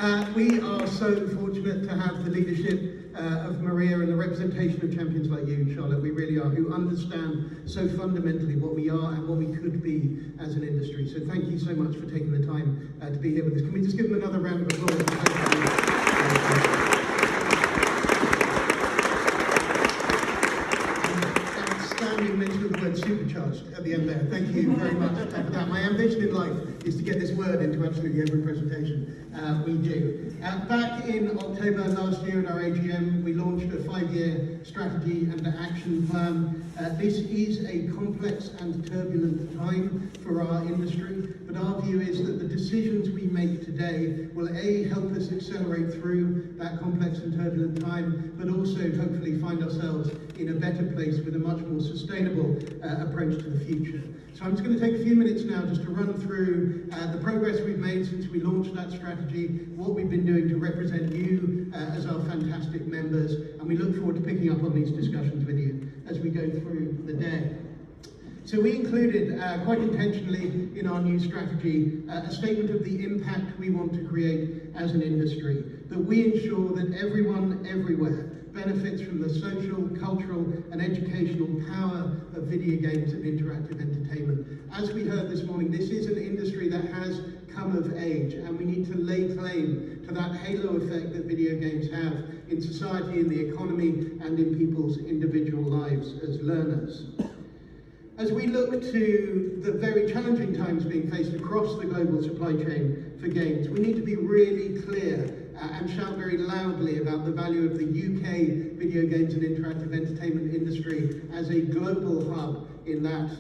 We are so fortunate to have the leadership of Maria and the representation of champions like you, Charlotte. We really are, who understand so fundamentally what we are and what we could be as an industry. So thank you so much for taking the time to be here with us. Can we just give them another round of applause? Outstanding mention of the word supercharged at the end there. Thank you very much for that. My ambition in life is to get this word into absolutely every presentation we do. Back in October last year at our AGM, we launched a 5-year strategy and action plan. This is a complex and turbulent time for our industry, but our view is that the decisions we make today will A, help us accelerate through that complex and turbulent time, but also hopefully find ourselves in a better place with a much more sustainable approach to the future. So I'm just going to take a few minutes now just to run through the progress we've made since we launched that strategy, what we've been doing to represent you as our fantastic members, and we look forward to picking up on these discussions with you as we go through the day. So we included, quite intentionally in our new strategy, a statement of the impact we want to create as an industry, that we ensure that everyone, everywhere, benefits from the social, cultural and educational power of video games and interactive entertainment. As we heard this morning, this is an industry that has come of age, and we need to lay claim to that halo effect that video games have in society, in the economy and in people's individual lives as learners. As we look to the very challenging times being faced across the global supply chain for games, we need to be really clear and shout very loudly about the value of the UK video games and interactive entertainment industry as a global hub in that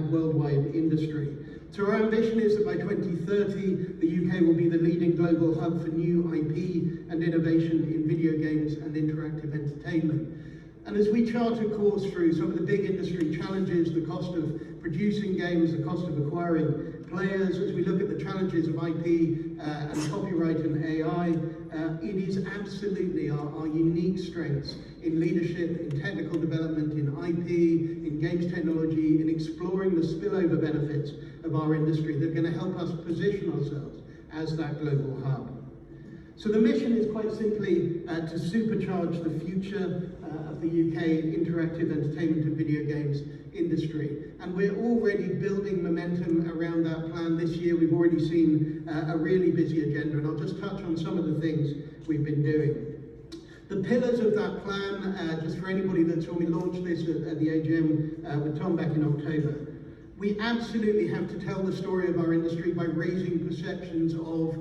worldwide industry. So our ambition is that by 2030, the UK will be the leading global hub for new IP and innovation in video games and interactive entertainment. And as we chart a course through some of the big industry challenges, the cost of producing games, the cost of acquiring players, as we look at the challenges of IP and copyright and AI, it is absolutely our unique strengths in leadership, in technical development, in IP, in games technology, in exploring the spillover benefits of our industry that are going to help us position ourselves as that global hub. So the mission is quite simply to supercharge the future of the UK interactive entertainment and video games industry. And we're already building momentum around that plan. This year we've already seen a really busy agenda, and I'll just touch on some of the things we've been doing. The pillars of that plan, just for anybody that saw me launch this at the AGM with Tom back in October, we absolutely have to tell the story of our industry by raising perceptions of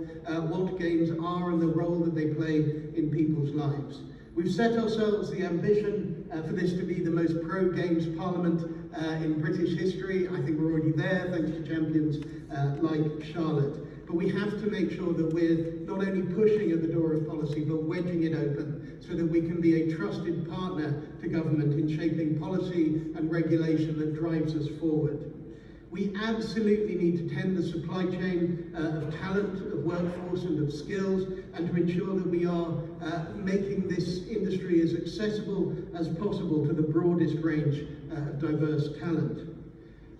what games are and the role that they play in people's lives. We've set ourselves the ambition for this to be the most pro-games parliament in British history. I think we're already there, thanks to champions like Charlotte. But we have to make sure that we're not only pushing at the door of policy, but wedging it open so that we can be a trusted partner to government in shaping policy and regulation that drives us forward. We absolutely need to tend the supply chain of talent, of workforce and of skills, and to ensure that we are making this industry as accessible as possible to the broadest range of diverse talent.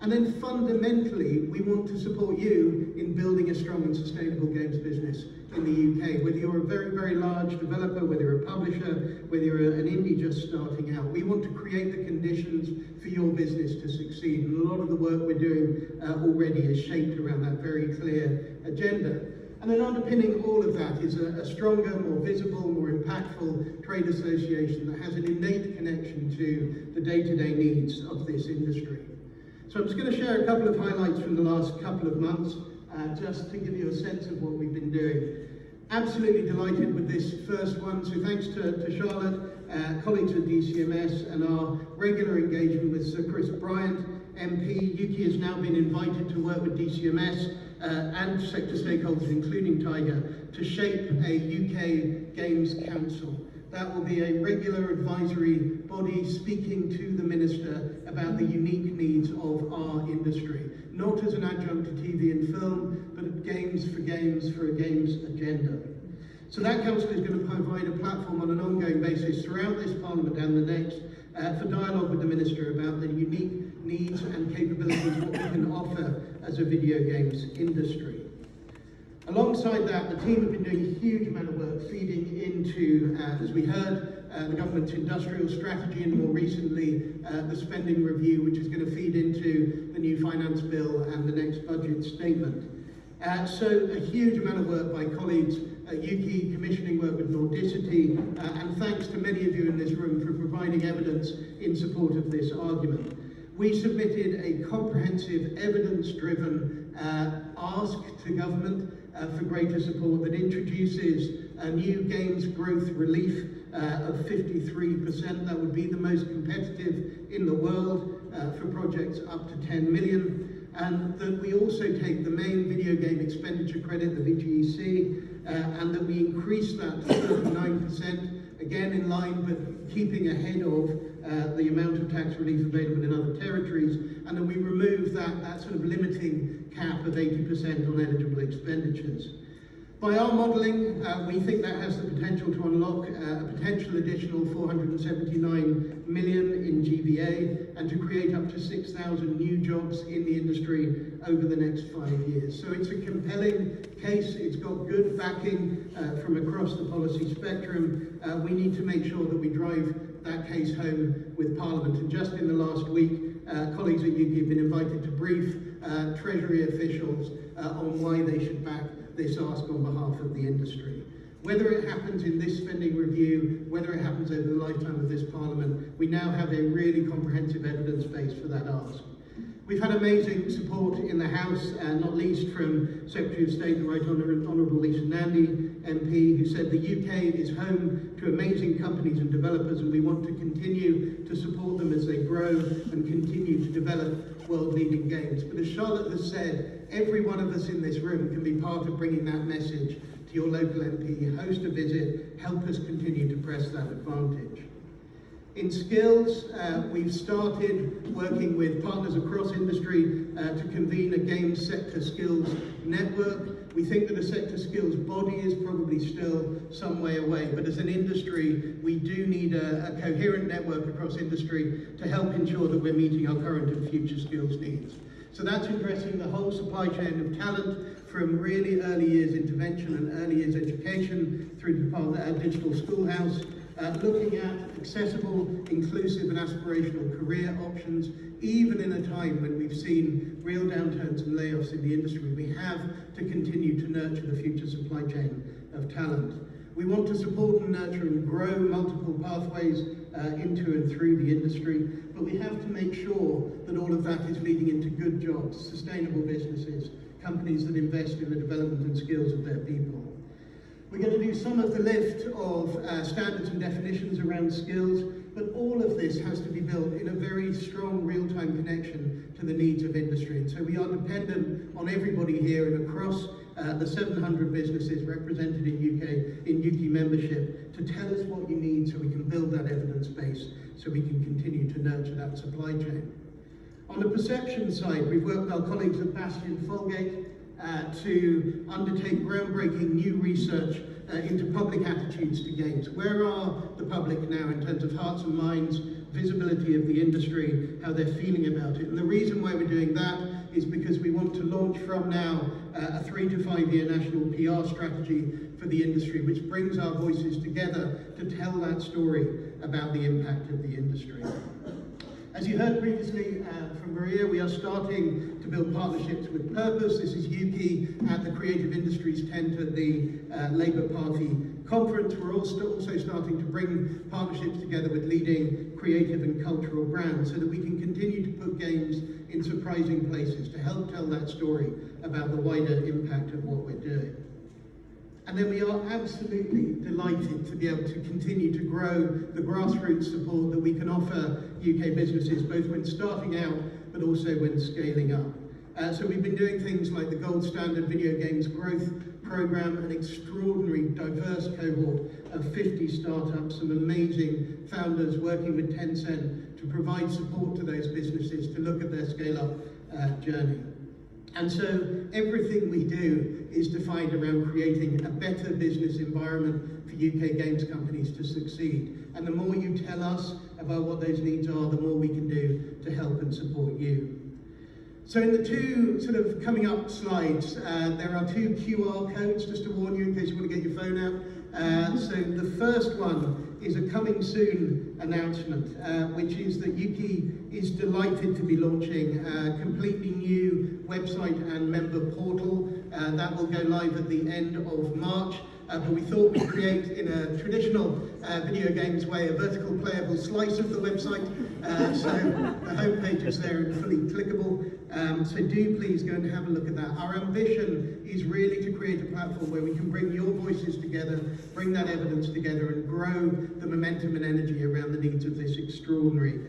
And then fundamentally, we want to support you in building a strong and sustainable games business in the UK. Whether you're a very, very large developer, whether you're a publisher, whether you're an indie just starting out, we want to create the conditions for your business to succeed. And a lot of the work we're doing already is shaped around that very clear agenda. And then underpinning all of that is a stronger, more visible, more impactful trade association that has an innate connection to the day-to-day needs of this industry. So I'm just going to share a couple of highlights from the last couple of months, just to give you a sense of what we've been doing. Absolutely delighted with this first one, so thanks to Charlotte, colleagues at DCMS, and our regular engagement with Sir Chris Bryant, MP. Yuki has now been invited to work with DCMS and sector stakeholders, including Tiger, to shape a UK Games Council. That will be a regular advisory body speaking to the Minister about the unique needs of our industry, not as an adjunct to TV and film, but games for a games agenda. So that council is going to provide a platform on an ongoing basis throughout this Parliament and the next for dialogue with the Minister about the unique needs and capabilities what we can offer as a video games industry. Alongside that, the team have been doing a huge amount of work feeding into, as we heard, the government's industrial strategy and more recently the spending review, which is going to feed into the new finance bill and the next budget statement. So a huge amount of work by colleagues at UKI, commissioning work with Nordicity, and thanks to many of you in this room for providing evidence in support of this argument. We submitted a comprehensive, evidence-driven ask to government for greater support that introduces a new games growth relief of 53%. That would be the most competitive in the world for projects up to 10 million. And that we also take the main video game expenditure credit, the VGEC, and that we increase that to 39%, again in line but keeping ahead of the amount of tax relief available in other territories, and that we remove that sort of limiting cap of 80% on eligible expenditures. By our modelling, we think that has the potential to unlock a potential additional 479 million in GVA and to create up to 6,000 new jobs in the industry over the next 5 years. So it's a compelling case. It's got good backing from across the policy spectrum. We need to make sure that we drive that case home with Parliament. And just in the last week, colleagues at UKI have been invited to brief Treasury officials on why they should back this ask on behalf of the industry. Whether it happens in this spending review, whether it happens over the lifetime of this Parliament, we now have a really comprehensive evidence base for that ask. We've had amazing support in the House, not least from Secretary of State, the Right Honourable Lisa Nandy, MP, who said the UK is home to amazing companies and developers, and we want to continue to support them as they grow and continue to develop world-leading games. But as Charlotte has said, every one of us in this room can be part of bringing that message to your local MP, host a visit, help us continue to press that advantage. In skills, we've started working with partners across industry to convene a games sector skills network. We think that a sector skills body is probably still some way away, but as an industry, we do need a coherent network across industry to help ensure that we're meeting our current and future skills needs. So that's addressing the whole supply chain of talent from really early years intervention and early years education through to digital schoolhouse, looking at accessible, inclusive and aspirational career options. Even in a time when we've seen real downturns and layoffs in the industry, we have to continue to nurture the future supply chain of talent. We want to support and nurture and grow multiple pathways into and through the industry, but we have to make sure that all of that is leading into good jobs, sustainable businesses, companies that invest in the development and skills of their people. We're going to do some of the lift of standards and definitions around skills, but all of this has to be built in a very strong real-time connection to the needs of industry. And so we are dependent on everybody here and across the 700 businesses represented in UKI membership to tell us what you need so we can build that evidence base, so we can continue to nurture that supply chain. On the perception side, we've worked with our colleagues at Bastion Folgate to undertake groundbreaking new research into public attitudes to games. Where are the public now in terms of hearts and minds, visibility of the industry, how they're feeling about it? And the reason why we're doing that is because we want to launch from now a 3 to 5 year national PR strategy for the industry, which brings our voices together to tell that story about the impact of the industry. As you heard previously from Maria, we are starting to build partnerships with purpose. This is UKI at the Creative Industries tent at the Labour Party conference. We're also starting to bring partnerships together with leading creative and cultural brands so that we can continue to put games in surprising places to help tell that story about the wider impact of what we're doing. And then we are absolutely delighted to be able to continue to grow the grassroots support that we can offer UK businesses, both when starting out, but also when scaling up. So we've been doing things like the Gold Standard Video Games Growth Programme, an extraordinary diverse cohort of 50 startups, some amazing founders working with Tencent to provide support to those businesses to look at their scale-up journey. And so everything we do is defined around creating a better business environment for UK games companies to succeed. And the more you tell us about what those needs are, the more we can do to help and support you. So in the two sort of coming up slides, there are two QR codes, just to warn you in case you want to get your phone out. So the first one is a coming soon announcement, which is that Yuki is delighted to be launching a completely new website and member portal. That will go live at the end of March. But we thought we'd create, in a traditional video games way, a vertical playable slice of the website. So the homepage is there and fully clickable. So do please go and have a look at that. Our ambition is really to create a platform where we can bring your voices together, bring that evidence together, and grow the momentum and energy around the needs of this extraordinary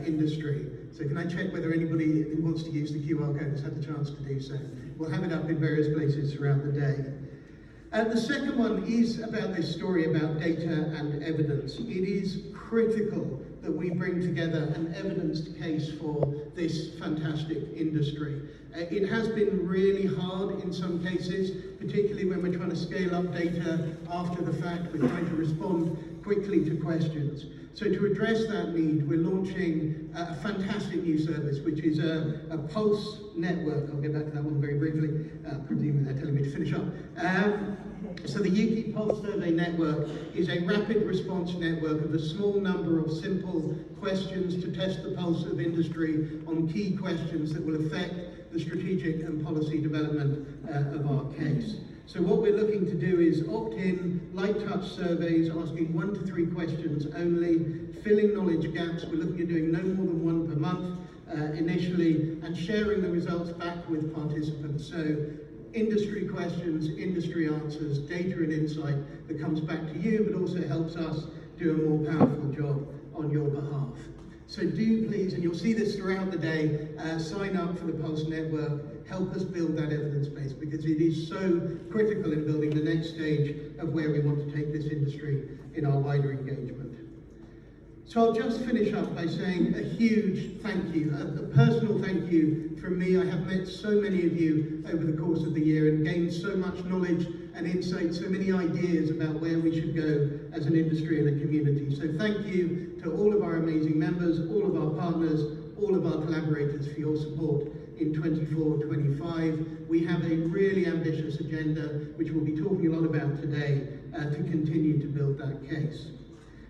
industry. So can I check whether anybody who wants to use the QR code has had the chance to do so? We'll have it up in various places throughout the day. The second one is about this story about data and evidence. It is critical that we bring together an evidenced case for this fantastic industry. It has been really hard in some cases, particularly when we're trying to scale up data after the fact. We're trying to respond quickly to questions. So to address that need, we're launching a fantastic new service, which is a Pulse network. I'll get back to that one very briefly, presuming they're telling me to finish up. So the Yuki Pulse Survey Network is a rapid response network of a small number of simple questions to test the pulse of industry on key questions that will affect the strategic and policy development of our case. So what we're looking to do is opt-in, light touch surveys, asking 1 to 3 questions only, filling knowledge gaps. We're looking at doing no more than 1 per month initially, and sharing the results back with participants. So industry questions, industry answers, data and insight that comes back to you, but also helps us do a more powerful job on your behalf. So do please, and you'll see this throughout the day, sign up for the Pulse Network, help us build that evidence base, because it is so critical in building the next stage of where we want to take this industry in our wider engagement. So I'll just finish up by saying a huge thank you, a personal thank you from me. I have met so many of you over the course of the year and gained so much knowledge and insight, so many ideas about where we should go as an industry and a community. So thank you to all of our amazing members, all of our partners, all of our collaborators for your support in 24-25. We have a really ambitious agenda, which we'll be talking a lot about today, to continue to build that case.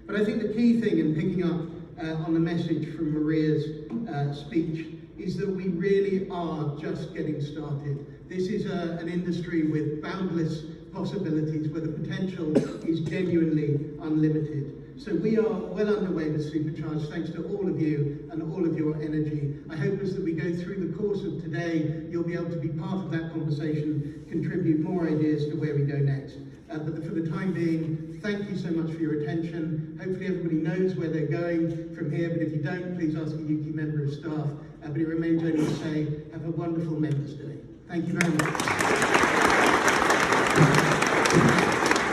But I think the key thing, in picking up on the message from Maria's speech, is that we really are just getting started. This is an industry with boundless possibilities, where the potential is genuinely unlimited. So we are well underway with Supercharged, thanks to all of you and all of your energy. I hope as that we go through the course of today, you'll be able to be part of that conversation, contribute more ideas to where we go next. But for the time being, thank you so much for your attention. Hopefully everybody knows where they're going from here, but if you don't, please ask a Yuki member of staff. But it remains only to say, have a wonderful Members' Day. Thank you very much.